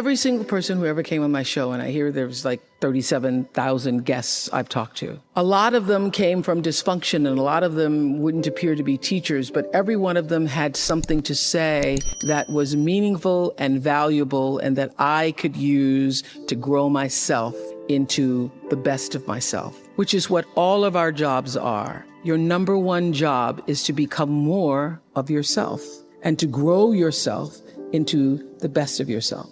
every single person who ever came on my show, and I hear there's like 37,000 guests I've talked to, a lot of them came from dysfunction, and a lot of them wouldn't appear to be teachers, but every one of them had something to say that was meaningful and valuable and that I could use to grow myself into the best of myself, which is what all of our jobs are. Your number one job is to become more of yourself and to grow yourself into the best of yourself.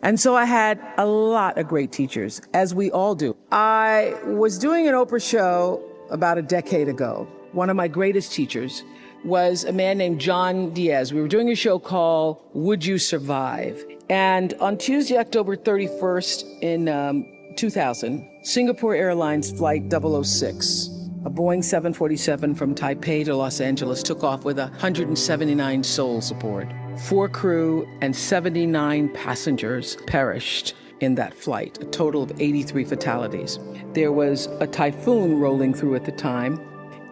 And so I had a lot of great teachers, as we all do. I was doing an Oprah show about a decade ago. One of my greatest teachers was a man named John Diaz. We were doing a show called Would You Survive? And on Tuesday, October 31st in 2000, Singapore Airlines Flight 006, a Boeing 747 from Taipei to Los Angeles, took off with 179 souls aboard. 4 crew and 79 passengers perished in that flight, a total of 83 fatalities. There was a typhoon rolling through at the time,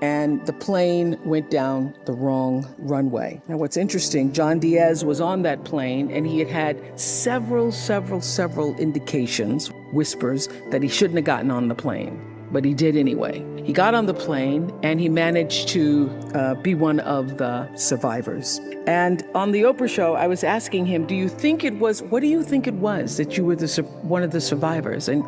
and the plane went down the wrong runway. Now, what's interesting, John Diaz was on that plane, and he had had several indications, whispers, that he shouldn't have gotten on the plane. But he did anyway. He got on the plane and he managed to be one of the survivors. And on the Oprah show, I was asking him, what do you think it was that you were one of the survivors? And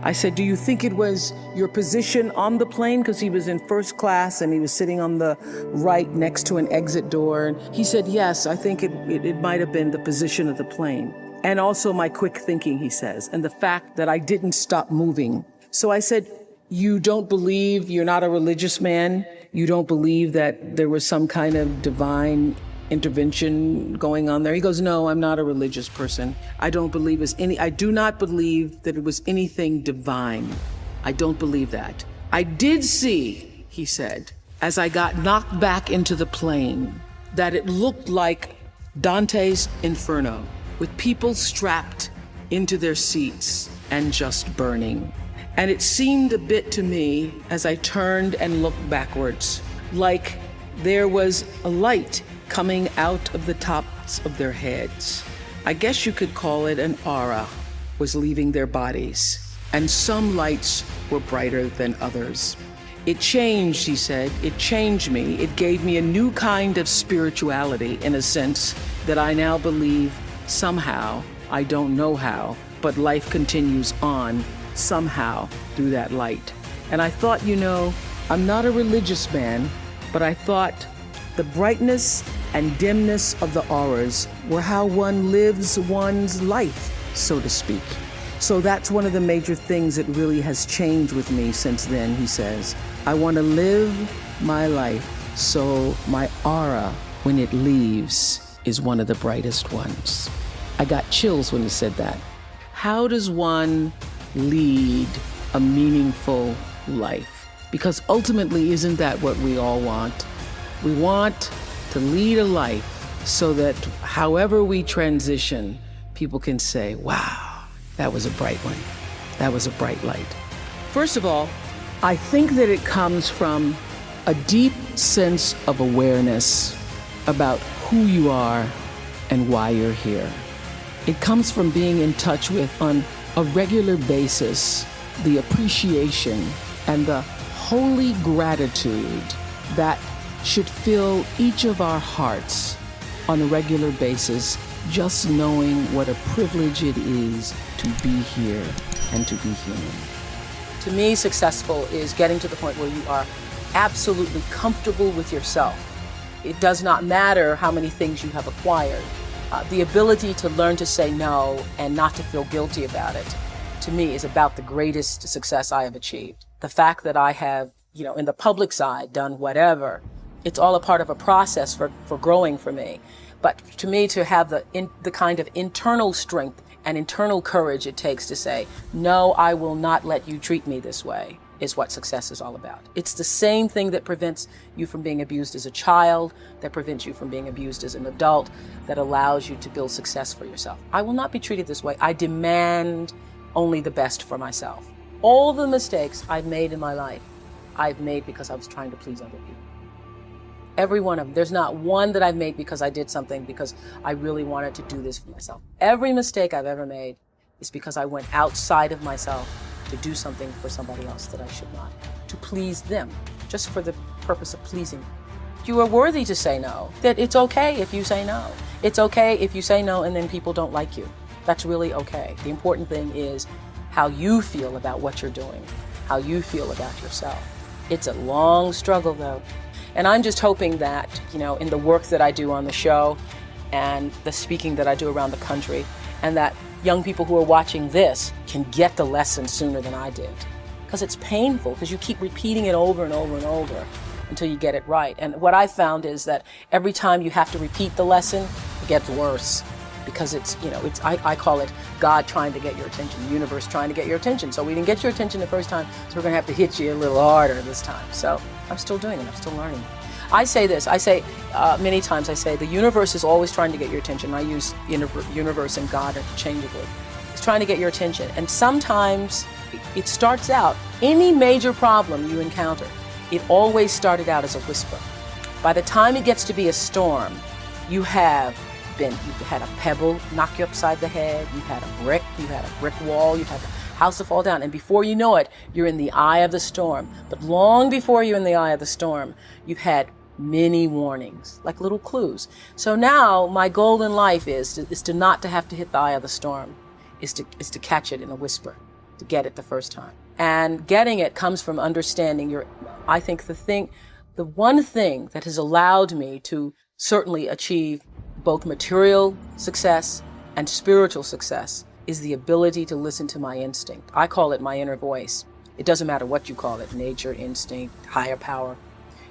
I said, do you think it was your position on the plane? Because he was in first class and he was sitting on the right next to an exit door. And he said, yes, I think it might have been the position of the plane. And also my quick thinking, he says, and the fact that I didn't stop moving. So I said, you don't believe, you're not a religious man, you don't believe that there was some kind of divine intervention going on there? He goes, no, I'm not a religious person. I do not believe that it was anything divine. I don't believe that. I did see, he said, as I got knocked back into the plane, that it looked like Dante's Inferno, with people strapped into their seats and just burning. And it seemed a bit to me, as I turned and looked backwards, like there was a light coming out of the tops of their heads. I guess you could call it an aura was leaving their bodies, and some lights were brighter than others. It changed, he said, it changed me. It gave me a new kind of spirituality, in a sense, that I now believe somehow, I don't know how, but life continues on somehow through that light. And I thought, I'm not a religious man, but I thought the brightness and dimness of the auras were how one lives one's life, so to speak. So that's one of the major things that really has changed with me since then, he says. I want to live my life so my aura, when it leaves, is one of the brightest ones. I got chills when he said that. How does one lead a meaningful life? Because ultimately, isn't that what we all want? We want to lead a life so that however we transition, people can say, wow, that was a bright one. That was a bright light. First of all, I think that it comes from a deep sense of awareness about who you are and why you're here. It comes from being in touch with, on a regular basis, the appreciation and the holy gratitude that should fill each of our hearts on a regular basis, just knowing what a privilege it is to be here and to be human. To me, successful is getting to the point where you are absolutely comfortable with yourself. It does not matter how many things you have acquired. The ability to learn to say no and not to feel guilty about it, to me, is about the greatest success I have achieved. The fact that I have, in the public side, done whatever, it's all a part of a process for growing for me. But to me, to have the kind of internal strength and internal courage it takes to say, no, I will not let you treat me this way, is what success is all about. It's the same thing that prevents you from being abused as a child, that prevents you from being abused as an adult, that allows you to build success for yourself. I will not be treated this way. I demand only the best for myself. All the mistakes I've made in my life, I've made because I was trying to please other people. Every one of them. There's not one that I've made because I did something because I really wanted to do this for myself. Every mistake I've ever made is because I went outside of myself to do something for somebody else that I should not, to please them, just for the purpose of pleasing them. You are worthy to say no, that it's okay if you say no. It's okay if you say no and then people don't like you. That's really okay. The important thing is how you feel about what you're doing, how you feel about yourself. It's a long struggle though. And I'm just hoping that, in the work that I do on the show and the speaking that I do around the country, and that young people who are watching this can get the lesson sooner than I did. Because it's painful, because you keep repeating it over and over and over until you get it right. And what I found is that every time you have to repeat the lesson, it gets worse. Because I call it God trying to get your attention, the universe trying to get your attention. So we didn't get your attention the first time, so we're going to have to hit you a little harder this time. So I'm still doing it. I'm still learning. I say this. I say many times, the universe is always trying to get your attention. I use universe and God interchangeably. It's trying to get your attention. And sometimes it starts out, any major problem you encounter, it always started out as a whisper. By the time it gets to be a storm, you've had a pebble knock you upside the head, you've had a brick wall, you've had the house to fall down, and before you know it, you're in the eye of the storm. But long before you're in the eye of the storm, you've had many warnings, like little clues. So now my goal in life is to not to have to hit the eye of the storm, is to catch it in a whisper, to get it the first time. And getting it comes from understanding I think the one thing that has allowed me to certainly achieve both material success and spiritual success is the ability to listen to my instinct. I call it my inner voice. It doesn't matter what you call it, nature, instinct, higher power.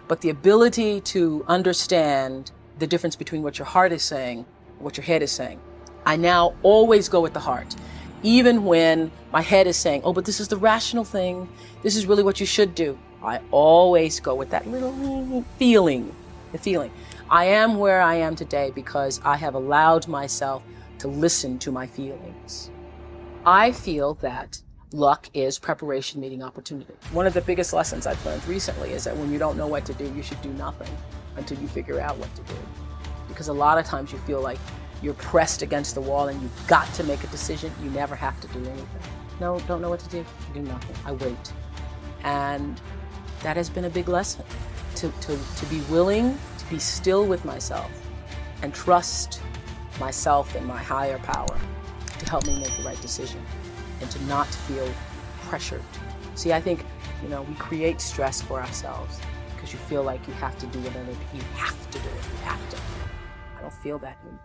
But the ability to understand the difference between what your heart is saying and what your head is saying. I now always go with the heart. Even when my head is saying, oh, but this is the rational thing. This is really what you should do. I always go with that little feeling, the feeling. I am where I am today because I have allowed myself to listen to my feelings. I feel that luck is preparation meeting opportunity. One of the biggest lessons I've learned recently is that when you don't know what to do, you should do nothing until you figure out what to do. Because a lot of times you feel like you're pressed against the wall and you've got to make a decision. You never have to do anything. No, don't know what to do. Do nothing. I wait. And that has been a big lesson. To be willing to be still with myself and trust myself and my higher power to help me make the right decision and to not feel pressured. See, I think, we create stress for ourselves because you feel like you have to do whatever, you have to do it, you have to. I don't feel that anymore.